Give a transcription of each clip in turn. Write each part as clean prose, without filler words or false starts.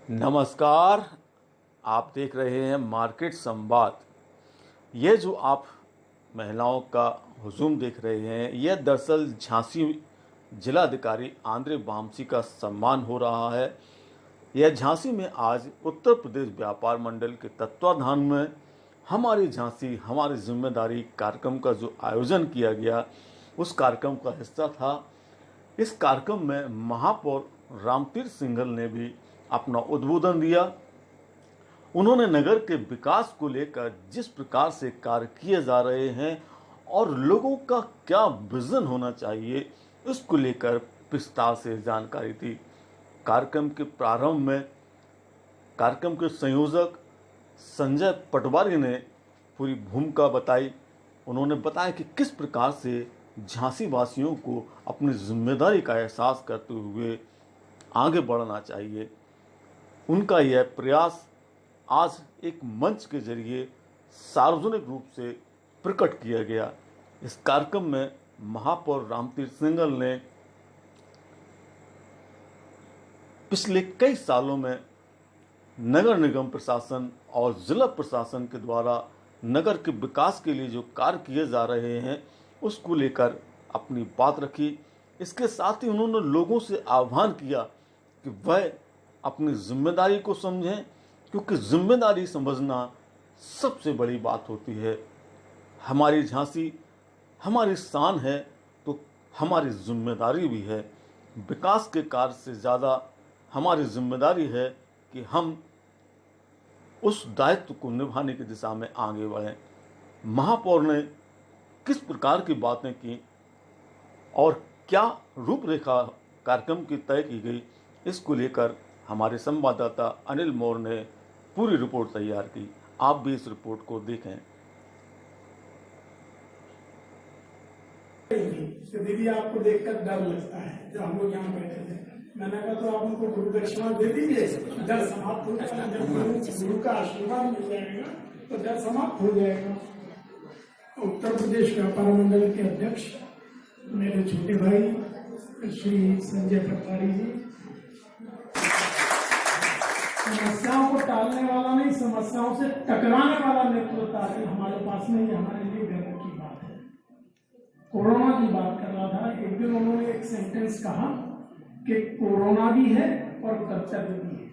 नमस्कार। आप देख रहे हैं मार्केट संवाद। ये जो आप महिलाओं का हुजूम देख रहे हैं, यह दरअसल झांसी जिलाधिकारी आंद्रे वामसी का सम्मान हो रहा है। यह झांसी में आज उत्तर प्रदेश व्यापार मंडल के तत्वाधान में हमारी झांसी हमारी जिम्मेदारी कार्यक्रम का जो आयोजन किया गया, उस कार्यक्रम का हिस्सा था। इस कार्यक्रम में महापौर रामतीर्थ सिंघल ने भी अपना उद्बोधन दिया। उन्होंने नगर के विकास को लेकर जिस प्रकार से कार्य किए जा रहे हैं और लोगों का क्या विजन होना चाहिए, इसको लेकर विस्तार से जानकारी दी। कार्यक्रम के प्रारंभ में कार्यक्रम के संयोजक संजय पटवारी ने पूरी भूमिका बताई। उन्होंने बताया कि किस प्रकार से झांसी वासियों को अपनी जिम्मेदारी का एहसास करते हुए आगे बढ़ना चाहिए। उनका यह प्रयास आज एक मंच के जरिए सार्वजनिक रूप से प्रकट किया गया। इस कार्यक्रम में महापौर रामतीर्थ सिंघल ने पिछले कई सालों में नगर निगम प्रशासन और जिला प्रशासन के द्वारा नगर के विकास के लिए जो कार्य किए जा रहे हैं, उसको लेकर अपनी बात रखी। इसके साथ ही उन्होंने लोगों से आह्वान किया कि वह अपनी जिम्मेदारी को समझें, क्योंकि जिम्मेदारी समझना सबसे बड़ी बात होती है। हमारी झांसी हमारी शान है, तो हमारी जिम्मेदारी भी है। विकास के कार्य से ज़्यादा हमारी जिम्मेदारी है कि हम उस दायित्व को निभाने की दिशा में आगे बढ़ें। महापौर ने किस प्रकार की बातें की और क्या रूपरेखा कार्यक्रम की तय की गई, इसको लेकर हमारे संवाददाता अनिल मौर्य ने पूरी रिपोर्ट तैयार की। आप भी इस रिपोर्ट को देखें। दीदी आपको देखकर डर लगता है। जब हम लोग यहाँ बैठे थे, मैंने कहा तो आप उनको गुरु दक्षिणा दे दीजिए, डर समाप्त हो जाएगा। जब गुरु का आशीर्वाद मिल जाएगा तो डर समाप्त हो जाएगा। उत्तर प्रदेश व्यापार मंडल के अध्यक्ष मेरे छोटे भाई श्री संजय पटवारी जी, समस्याओं को टालने वाला नहीं, समस्याओं से टकराने वाला नेतृत्व हमारे पास में, ये हमारे लिए गर्व की बात है। कोरोना की बात कर रहा था, एक दिन उन्होंने एक सेंटेंस कहा कि कोरोना भी है और कर्तव्य भी है।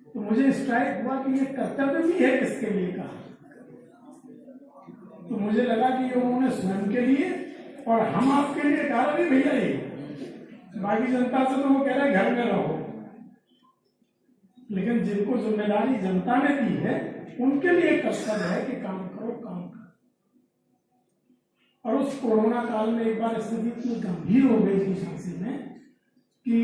तो मुझे स्ट्राइक हुआ कि ये कर्तव्य भी है किसके लिए कहा। तो मुझे लगा कि ये उन्होंने स्वयं के लिए और हम आपके लिए कहा भी भैया, ये बाकी जनता से तो वो कह रहे घर में रहो, लेकिन जिनको जिम्मेदारी जनता ने दी है उनके लिए कर्तव्य है कि काम करो, काम करो। और उस कोरोना काल में एक बार स्थिति इतनी गंभीर हो गई थी झांसी में कि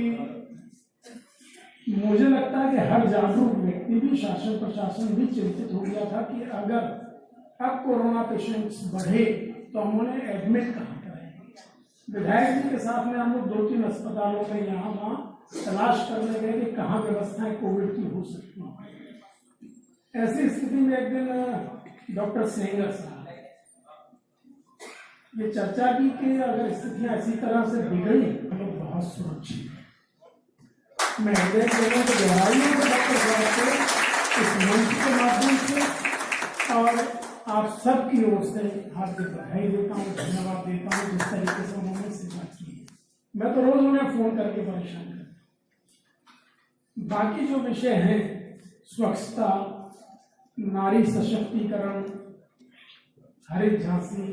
मुझे लगता है कि हर जागरूक व्यक्ति भी, शासन प्रशासन भी चिंतित हो गया था कि अगर अब कोरोना पेशेंट्स बढ़े तो हम उन्हें एडमिट कहाँ कराएंगे। विधायक जी के साथ में हम लोग 2-3 अस्पतालों में यहाँ वहाँ तलाश करने गए कि कहाँ व्यवस्थाएं कोविड की हो सकती हैं। ऐसी स्थिति में एक दिन डॉक्टर सेंगर साहब ये चर्चा की कि अगर स्थितियां इसी तरह से बिगड़ी हम लोग बहुत सुरक्षित हैं। मैं हृदय लोगों को दोहराई हूँ डॉक्टर साहब को इस मंच के माध्यम से और आप सबकी ओर से हार्दिक बधाई देता हूँ, धन्यवाद देता हूँ जिस तरीके से उन्होंने सेवा की है। मैं तो रोज उन्हें फोन करके परेशान करता। बाकी जो विषय हैं, स्वच्छता, नारी सशक्तिकरण, हरित झांसी,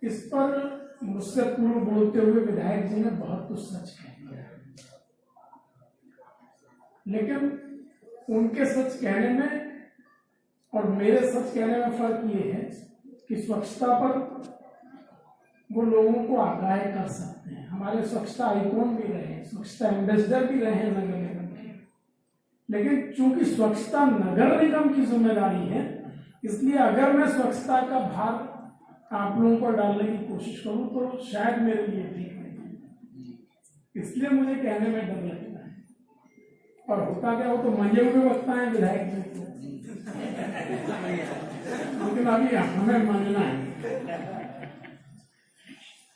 इस पर मुझसे पूर्व बोलते हुए विधायक जी ने बहुत कुछ सच कह दिया है। लेकिन उनके सच कहने में और मेरे सच कहने में फर्क ये है कि स्वच्छता पर वो लोगों को आगाह कर सकते हैं। हमारे स्वच्छता आइकॉन भी रहे, स्वच्छता एम्बेसडर भी रहे नगर निगम के, लेकिन चूंकि स्वच्छता नगर निगम की जिम्मेदारी है, इसलिए अगर मैं स्वच्छता का भार आप लोगों पर डालने की कोशिश करूं तो शायद मेरे लिए ठीक नहीं। इसलिए मुझे कहने में डर लगता है। और होता क्या हो तो मंजे हुए वक्ता है विधायक जी को, लेकिन अभी हमें मानना है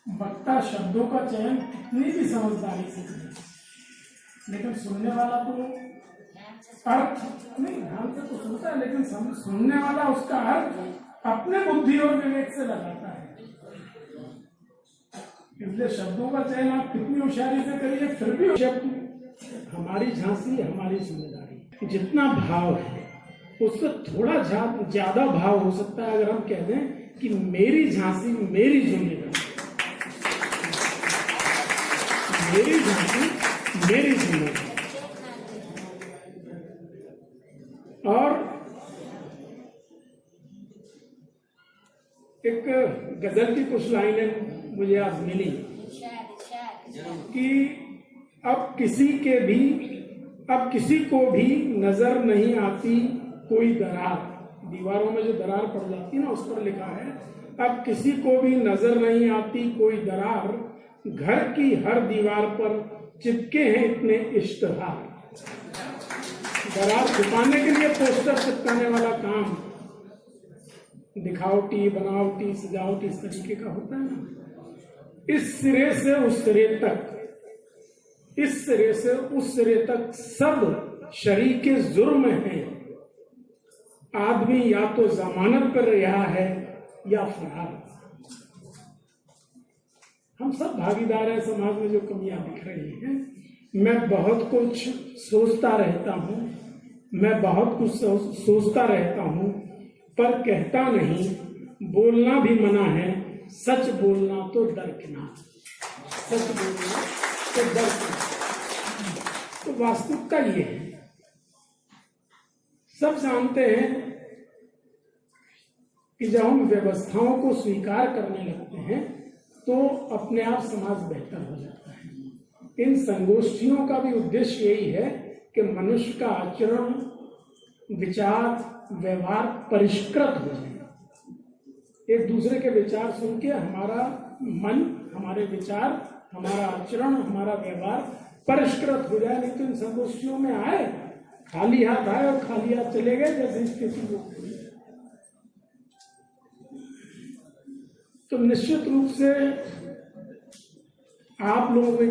वक्ता शब्दों का चयन कितनी भी समझदारी से करें, लेकिन सुनने वाला तो अर्थ नहीं, ध्यान से तो सुनता है, लेकिन सुनने वाला उसका अर्थ अपने बुद्धि और विवेक से लगाता है। इसलिए शब्दों का चयन आप कितनी होशियारी से करिए, फिर भी शब्द हमारी झांसी, हमारी जिम्मेदारी। जितना भाव है उससे थोड़ा ज्यादा भाव हो सकता है अगर हम कह दें कि मेरी झांसी मेरी जिम्मेदारी, मेरी झांसी मेरी जिम्मेदारी। और एक गजल की कुछ लाइनें मुझे आज मिली कि अब किसी को भी नजर नहीं आती कोई दरार। दीवारों में जो दरार पड़ जाती है ना, उस पर लिखा है अब किसी को भी नजर नहीं आती कोई दरार, घर की हर दीवार पर चिपके हैं इतने इश्तहार। दरार छुपाने के लिए पोस्टर चिपकाने वाला काम दिखावटी, बनावटी, सजावटी इस तरीके का होता है ना। इस सिरे से उस सिरे तक, इस सिरे से उस सिरे तक सब शरीके जुर्म हैं। आदमी या तो जमानत पर रहा है या फरार। हम सब भागीदार हैं समाज में जो कमियां दिख रही हैं। मैं बहुत कुछ सोचता रहता हूं, मैं बहुत कुछ सोचता रहता हूं, पर कहता नहीं। बोलना भी मना है, सच बोलना तो दरकिनार। सच बोलना तो दरकिनार। तो वास्तविकता ये है, सब जानते हैं कि जब हम व्यवस्थाओं को स्वीकार करने लगते हैं तो अपने आप समाज बेहतर हो जाता है। इन संगोष्ठियों का भी उद्देश्य यही है कि मनुष्य का आचरण, विचार, व्यवहार परिष्कृत हो जाए। एक दूसरे के विचार सुन के हमारा मन, हमारे विचार, हमारा आचरण, हमारा व्यवहार परिष्कृत हो जाए। नहीं तो इन संगोष्ठियों में आए, खाली हाथ आए और खाली हाथ चले गए, जैसे स्थिति हो। तो निश्चित रूप से आप लोगों के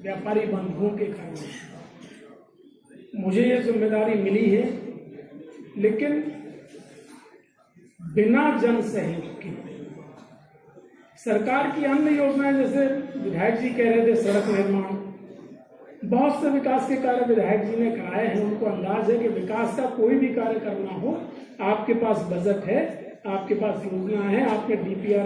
व्यापारी बंधुओं के कारण मुझे ये जिम्मेदारी मिली है, लेकिन बिना जन सहयोग के सरकार की अन्य योजनाएं, जैसे विधायक जी कह रहे थे सड़क निर्माण, बहुत से विकास के कार्य विधायक जी ने कराए हैं। उनको अंदाज है कि विकास का कोई भी कार्य करना हो, आपके पास बजट है, आपके पास योजना है, आपके DPR